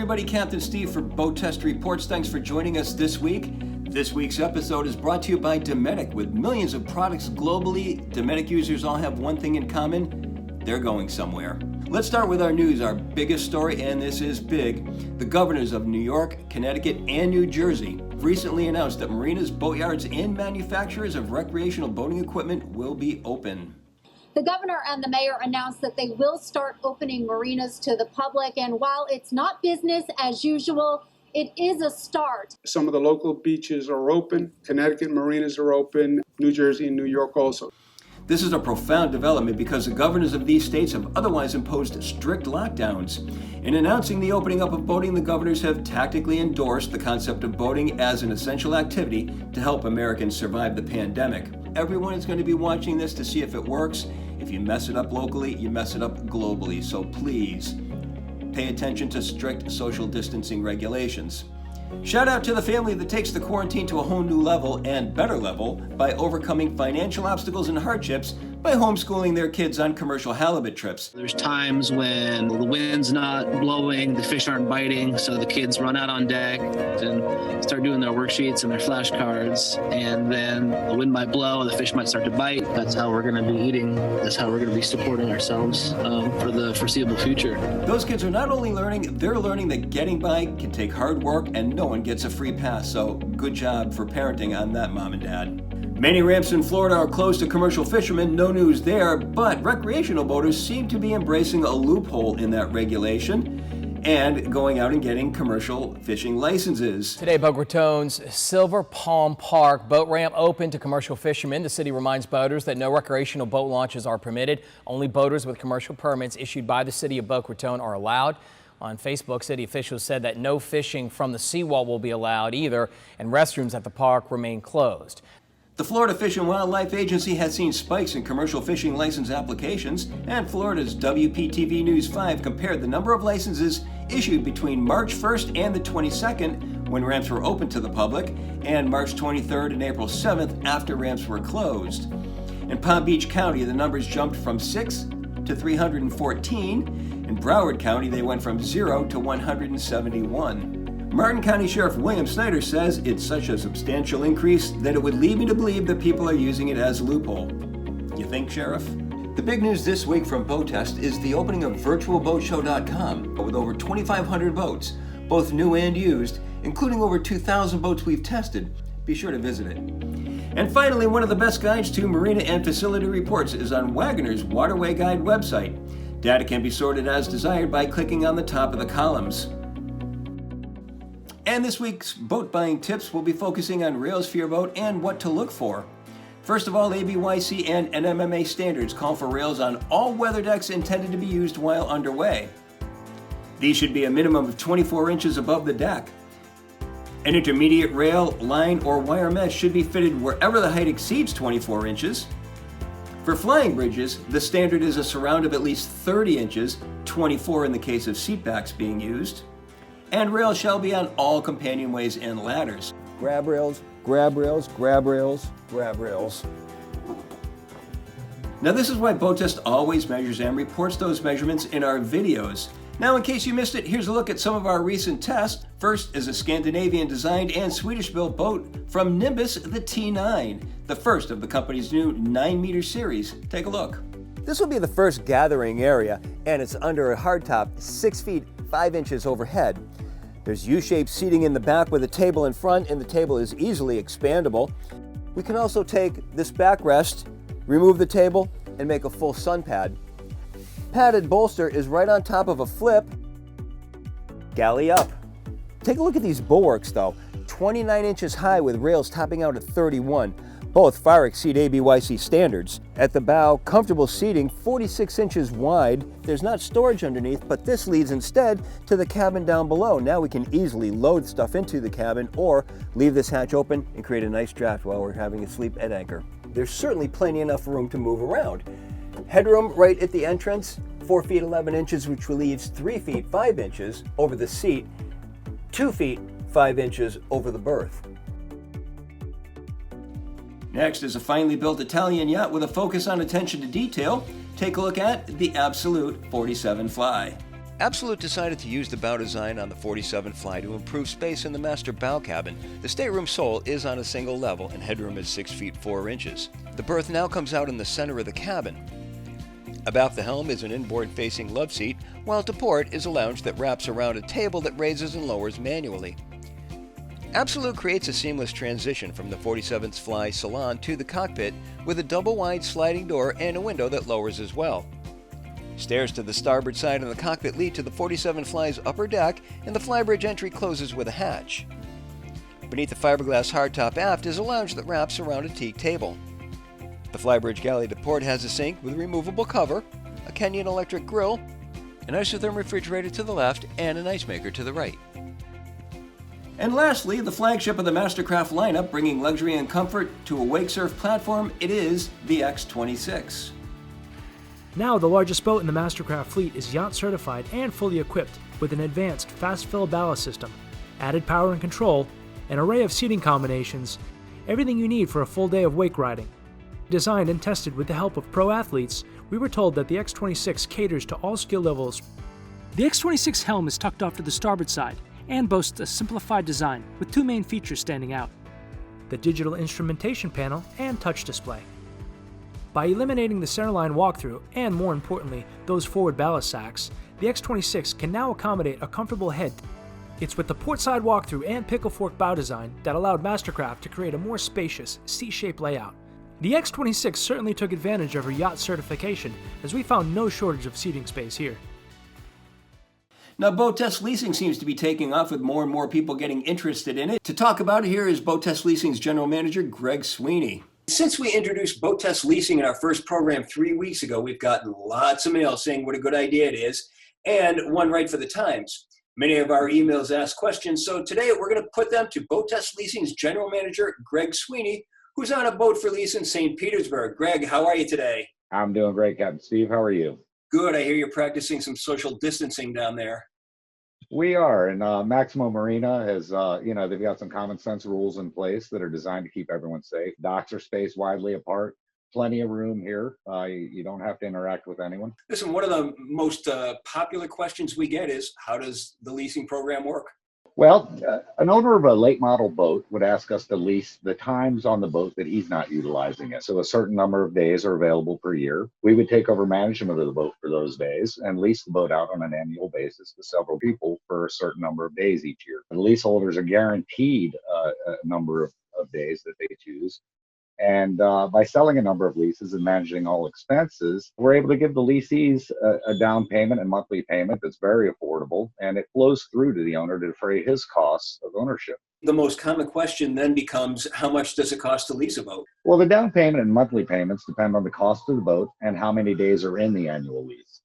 everybody, Captain Steve for Boat Test Reports. Thanks for joining us this week. This week's episode is brought to you by Dometic. With millions of products globally, Dometic users all have one thing in common: they're going somewhere. Let's start with our news, our biggest story, and this is big. The governors of New York, Connecticut, and New Jersey recently announced that marinas, boatyards, and manufacturers of recreational boating equipment will be open. The governor and the mayor announced that they will start opening marinas to the public, and while it's not business as usual, it is a start. Some of the local beaches are open. Connecticut marinas are open. New Jersey and New York also. This is a profound development because the governors of these states have otherwise imposed strict lockdowns. In announcing the opening up of boating, the governors have tactically endorsed the concept of boating as an essential activity to help Americans survive the pandemic. Everyone is going to be watching this to see if it works. If you mess it up locally, you mess it up globally. So please pay attention to strict social distancing regulations. Shout out to the family that takes the quarantine to a whole new level and better level by overcoming financial obstacles and hardships by homeschooling their kids on commercial halibut trips. There's times when the wind's not blowing, the fish aren't biting, so the kids run out on deck and start doing their worksheets and their flashcards, and then the wind might blow, the fish might start to bite. That's how we're going to be eating. That's how we're going to be supporting ourselves for the foreseeable future. Those kids are not only learning, they're learning that getting by can take hard work and no one gets a free pass, so good job for parenting on that, Mom and Dad. Many ramps in Florida are closed to commercial fishermen, no news there, but recreational boaters seem to be embracing a loophole in that regulation and going out and getting commercial fishing licenses. Today, Boca Raton's Silver Palm Park boat ramp open to commercial fishermen. The city reminds boaters that no recreational boat launches are permitted. Only boaters with commercial permits issued by the city of Boca Raton are allowed. On Facebook, city officials said that no fishing from the seawall will be allowed either, and restrooms at the park remain closed. The Florida Fish and Wildlife Agency has seen spikes in commercial fishing license applications, and Florida's WPTV News 5 compared the number of licenses issued between March 1st and the 22nd, when ramps were open to the public, and March 23rd and April 7th, after ramps were closed. In Palm Beach County, the numbers jumped from 6 to 314. In Broward County, they went from 0 to 171. Martin County Sheriff William Snyder says it's such a substantial increase that it would lead me to believe that people are using it as a loophole. You think, Sheriff? The big news this week from BoatTest is the opening of virtualboatshow.com with over 2,500 boats, both new and used, including over 2,000 boats we've tested. Be sure to visit it. And finally, one of the best guides to marina and facility reports is on Wagoner's Waterway Guide website. Data can be sorted as desired by clicking on the top of the columns. And this week's boat buying tips will be focusing on rails for your boat and what to look for. First of all, ABYC and NMMA standards call for rails on all weather decks intended to be used while underway. These should be a minimum of 24 inches above the deck. An intermediate rail, line, or wire mesh should be fitted wherever the height exceeds 24 inches. For flying bridges, the standard is a surround of at least 30 inches, 24 in the case of seatbacks being used. And rails shall be on all companionways and ladders. Grab rails, grab rails, grab rails, grab rails. Now this is why BoatTest always measures and reports those measurements in our videos. Now in case you missed it, here's a look at some of our recent tests. First is a Scandinavian designed and Swedish built boat from Nimbus, the T9, the first of the company's new 9-meter series. Take a look. This will be the first gathering area, and it's under a hardtop 6 feet 5 inches overhead. There's U-shaped seating in the back with a table in front, and the table is easily expandable. We can also take this backrest, remove the table, and make a full sun pad. Padded bolster is right on top of a flip. Galley up. Take a look at these bulwarks though. 29 inches high with rails topping out at 31. Both far exceed ABYC standards. At the bow, comfortable seating, 46 inches wide. There's not storage underneath, but this leads instead to the cabin down below. Now we can easily load stuff into the cabin or leave this hatch open and create a nice draft while we're having a sleep at anchor. There's certainly plenty enough room to move around. Headroom right at the entrance, 4 feet 11 inches, which relieves 3 feet 5 inches over the seat, 2 feet 5 inches over the berth. Next is a finely built Italian yacht with a focus on attention to detail. Take a look at the Absolute 47 Fly. Absolute decided to use the bow design on the 47 Fly to improve space in the master bow cabin. The stateroom sole is on a single level and headroom is 6 feet 4 inches. The berth now comes out in the center of the cabin. Abaft the helm is an inboard-facing love seat, while to port is a lounge that wraps around a table that raises and lowers manually. Absolute creates a seamless transition from the 47th Fly salon to the cockpit with a double-wide sliding door and a window that lowers as well. Stairs to the starboard side of the cockpit lead to the 47 Fly's upper deck, and the flybridge entry closes with a hatch. Beneath the fiberglass hardtop aft is a lounge that wraps around a teak table. The flybridge galley to port has a sink with a removable cover, a Kenyan electric grill, an isotherm refrigerator to the left, and an ice maker to the right. And lastly, the flagship of the Mastercraft lineup, bringing luxury and comfort to a wake surf platform, it is the X26. Now, the largest boat in the Mastercraft fleet is yacht certified and fully equipped with an advanced fast fill ballast system, added power and control, an array of seating combinations, everything you need for a full day of wake riding. Designed and tested with the help of pro athletes, we were told that the X26 caters to all skill levels. The X26 helm is tucked off to the starboard side and boasts a simplified design with two main features standing out: the digital instrumentation panel and touch display. By eliminating the centerline walkthrough and, more importantly, those forward ballast sacks, the X26 can now accommodate a comfortable head. It's with the portside walkthrough and pickle fork bow design that allowed Mastercraft to create a more spacious, C-shaped layout. The X26 certainly took advantage of her yacht certification, as we found no shortage of seating space here. Now, BoatTEST Leasing seems to be taking off with more and more people getting interested in it. To talk about it, here is BoatTEST Leasing's General Manager, Greg Sweeney. Since we introduced BoatTEST Leasing in our first program 3 weeks ago, we've gotten lots of mail saying what a good idea it is, and one right for the times. Many of our emails ask questions, so today we're going to put them to BoatTEST Leasing's General Manager, Greg Sweeney, who's on a boat for lease in St. Petersburg. Greg, how are you today? I'm doing great, Captain Steve. How are you? Good. I hear you're practicing some social distancing down there. We are, and Maximo Marina has, they've got some common sense rules in place that are designed to keep everyone safe. Docks are spaced widely apart, plenty of room here. You don't have to interact with anyone. Listen, one of the most popular questions we get is, how does the leasing program work? Well, an owner of a late model boat would ask us to lease the times on the boat that he's not utilizing it. So a certain number of days are available per year. We would take over management of the boat for those days and lease the boat out on an annual basis to several people for a certain number of days each year. The leaseholders are guaranteed a number of days that they choose. And by selling a number of leases and managing all expenses, we're able to give the lessees a down payment and monthly payment that's very affordable, and it flows through to the owner to defray his costs of ownership. The most common question then becomes, how much does it cost to lease a boat? Well, the down payment and monthly payments depend on the cost of the boat and how many days are in the annual lease.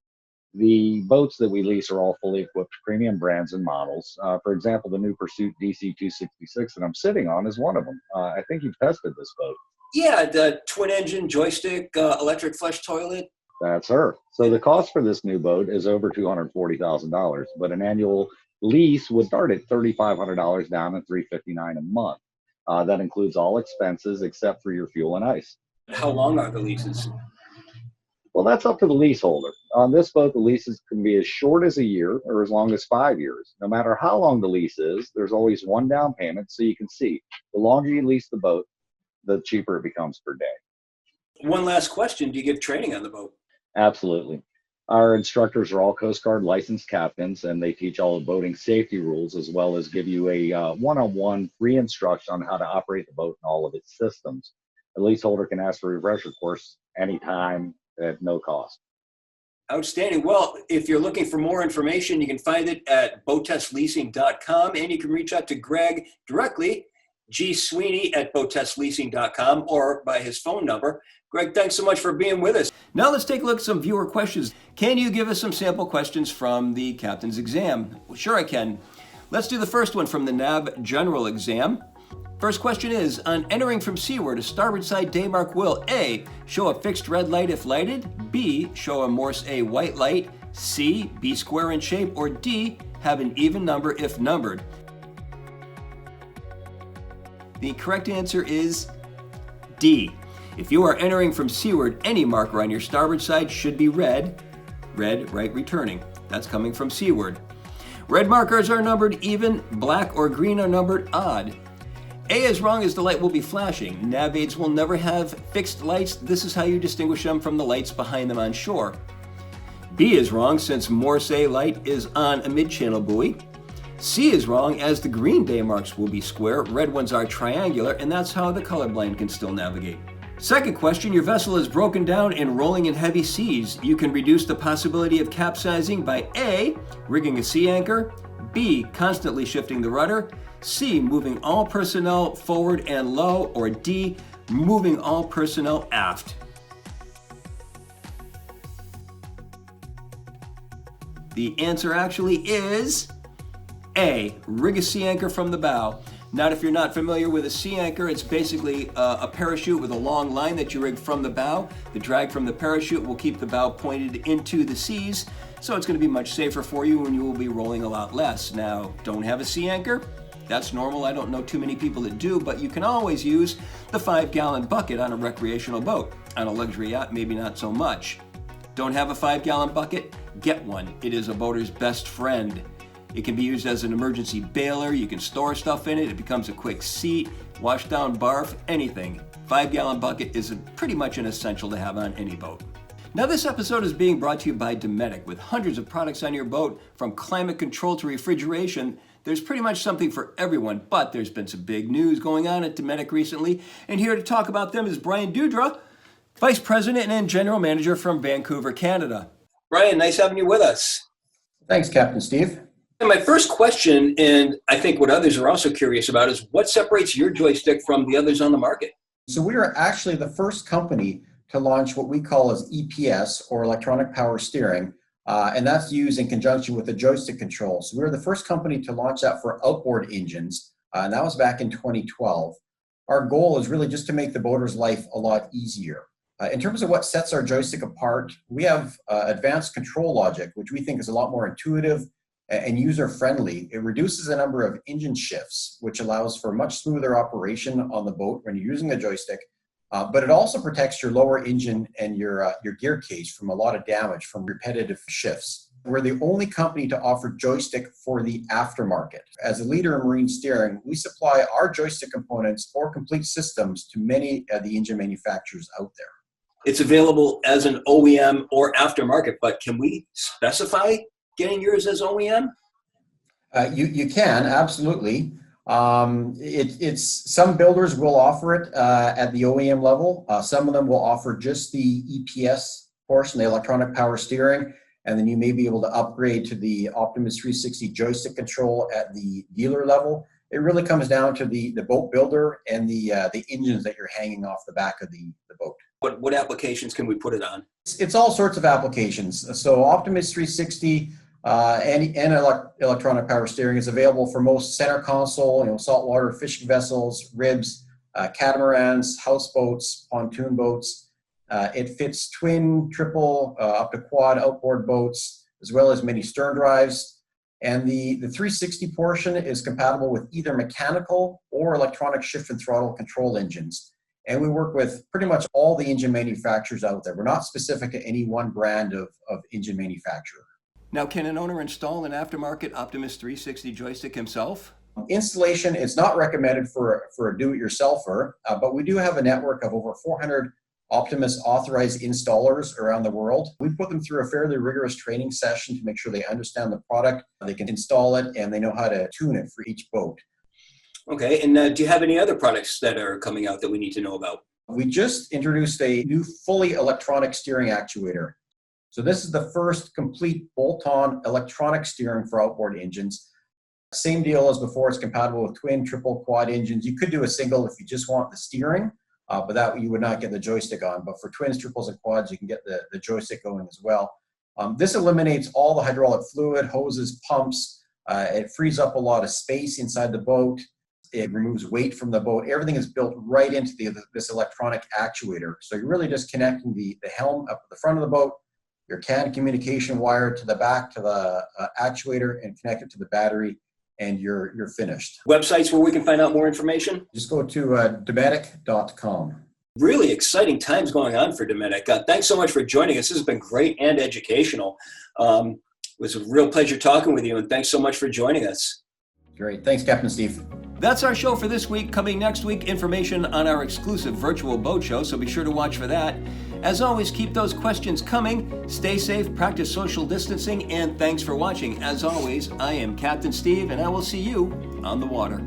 The boats that we lease are all fully equipped premium brands and models. For example, the new Pursuit DC-266 that I'm sitting on is one of them. I think you've tested this boat. Yeah, the twin engine, joystick, electric flush toilet. That's her. So the cost for this new boat is over $240,000, but an annual lease would start at $3,500 down and $359 a month. That includes all expenses except for your fuel and ice. How long are the leases? Well, that's up to the leaseholder. On this boat, the leases can be as short as a year or as long as 5 years. No matter how long the lease is, there's always one down payment, so you can see the longer you lease the boat, the cheaper it becomes per day. One last question. Do you give training on the boat? Absolutely. Our instructors are all Coast Guard licensed captains, and they teach all the boating safety rules, as well as give you a one-on-one free instruction on how to operate the boat and all of its systems. The leaseholder can ask for a refresher course anytime at no cost. Outstanding. Well, if you're looking for more information, you can find it at BoatTESTleasing.com, and you can reach out to Greg directly, gsweeney@BoatTESTleasing.com, or by his phone number. Greg, thanks so much for being with us. Now let's take a look at some viewer questions. Can you give us some sample questions from the captain's exam? Well, sure I can. Let's do the first one from the NAV General exam. First question is, on entering from seaward, a starboard side day mark will A, show a fixed red light if lighted, B, show a Morse A white light, C, be square in shape, or D, have an even number if numbered. The correct answer is D. If you are entering from seaward, any marker on your starboard side should be red, right returning. That's coming from seaward. Red markers are numbered even, black or green are numbered odd. A is wrong as the light will be flashing. Nav aids will never have fixed lights. This is how you distinguish them from the lights behind them on shore. B is wrong since Morse light is on a mid-channel buoy. C is wrong as the green day marks will be square, red ones are triangular, and that's how the colorblind can still navigate. Second question, your vessel is broken down and rolling in heavy seas. You can reduce the possibility of capsizing by A, rigging a sea anchor, B, constantly shifting the rudder, C, moving all personnel forward and low, or D, moving all personnel aft. The answer actually is A, rig a sea anchor from the bow. Now, if you're not familiar with a sea anchor, it's basically a parachute with a long line that you rig from the bow. The drag from the parachute will keep the bow pointed into the seas, so it's going to be much safer for you and you will be rolling a lot less. Now, don't have a sea anchor? That's normal. I don't know too many people that do, but you can always use the 5-gallon bucket on a recreational boat. On a luxury yacht, maybe not so much. Don't have a 5-gallon bucket? Get one. It is a boater's best friend. It can be used as an emergency bailer. You can store stuff in it. It becomes a quick seat, wash down barf, anything. 5-gallon bucket is pretty much an essential to have on any boat. Now, this episode is being brought to you by Dometic. With hundreds of products on your boat, from climate control to refrigeration, there's pretty much something for everyone, but there's been some big news going on at Dometic recently, and here to talk about them is Brian Dudra, Vice President and General Manager from Vancouver, Canada. Brian, nice having you with us. Thanks, Captain Steve. And my first question, and I think what others are also curious about, is what separates your joystick from the others on the market? So we are actually the first company to launch what we call as EPS, or electronic power steering, and that's used in conjunction with the joystick control. So we were the first company to launch that for outboard engines, and that was back in 2012. Our goal is really just to make the boater's life a lot easier. In terms of what sets our joystick apart, we have advanced control logic, which we think is a lot more intuitive and user-friendly. It reduces the number of engine shifts, which allows for much smoother operation on the boat when you're using the joystick, but it also protects your lower engine and your gear cage from a lot of damage from repetitive shifts. We're the only company to offer joystick for the aftermarket. As a leader in marine steering, we supply our joystick components or complete systems to many of the engine manufacturers out there. It's available as an OEM or aftermarket, but can we specify getting yours as OEM? You can, absolutely. It's some builders will offer it at the OEM level. Some of them will offer just the EPS portion, the electronic power steering, and then you may be able to upgrade to the Optimus 360 joystick control at the dealer level. It really comes down to the boat builder and the engines that you're hanging off the back of the boat. What applications can we put it on? It's all sorts of applications. So Optimus 360 and electronic power steering is available for most center console, saltwater fishing vessels, ribs, catamarans, houseboats, pontoon boats. It fits twin, triple, up to quad outboard boats, as well as many stern drives. And the 360 portion is compatible with either mechanical or electronic shift and throttle control engines. And we work with pretty much all the engine manufacturers out there. We're not specific to any one brand of engine manufacturer. Now, can an owner install an aftermarket Optimus 360 joystick himself? Installation is not recommended for a do-it-yourselfer, but we do have a network of over 400 Optimus authorized installers around the world. We put them through a fairly rigorous training session to make sure they understand the product, they can install it, and they know how to tune it for each boat. Okay, and do you have any other products that are coming out that we need to know about? We just introduced a new fully electronic steering actuator. So this is the first complete bolt-on electronic steering for outboard engines. Same deal as before, it's compatible with twin, triple, quad engines. You could do a single if you just want the steering, but that you would not get the joystick on. But for twins, triples, and quads, you can get the joystick going as well. This eliminates all the hydraulic fluid, hoses, pumps. It frees up a lot of space inside the boat. It removes weight from the boat. Everything is built right into this electronic actuator. So you're really just connecting the helm up at the front of the boat, your CAN communication wire to the back to the actuator, and connect it to the battery, and you're finished. Websites where we can find out more information? Just go to Dometic.com. Really exciting times going on for Dometic. Thanks so much for joining us. This has been great and educational. was a real pleasure talking with you, and thanks so much for joining us. Great. Thanks, Captain Steve. That's our show for this week. Coming next week, information on our exclusive virtual boat show, so be sure to watch for that. As always, keep those questions coming. Stay safe, practice social distancing, and thanks for watching. As always, I am Captain Steve, and I will see you on the water.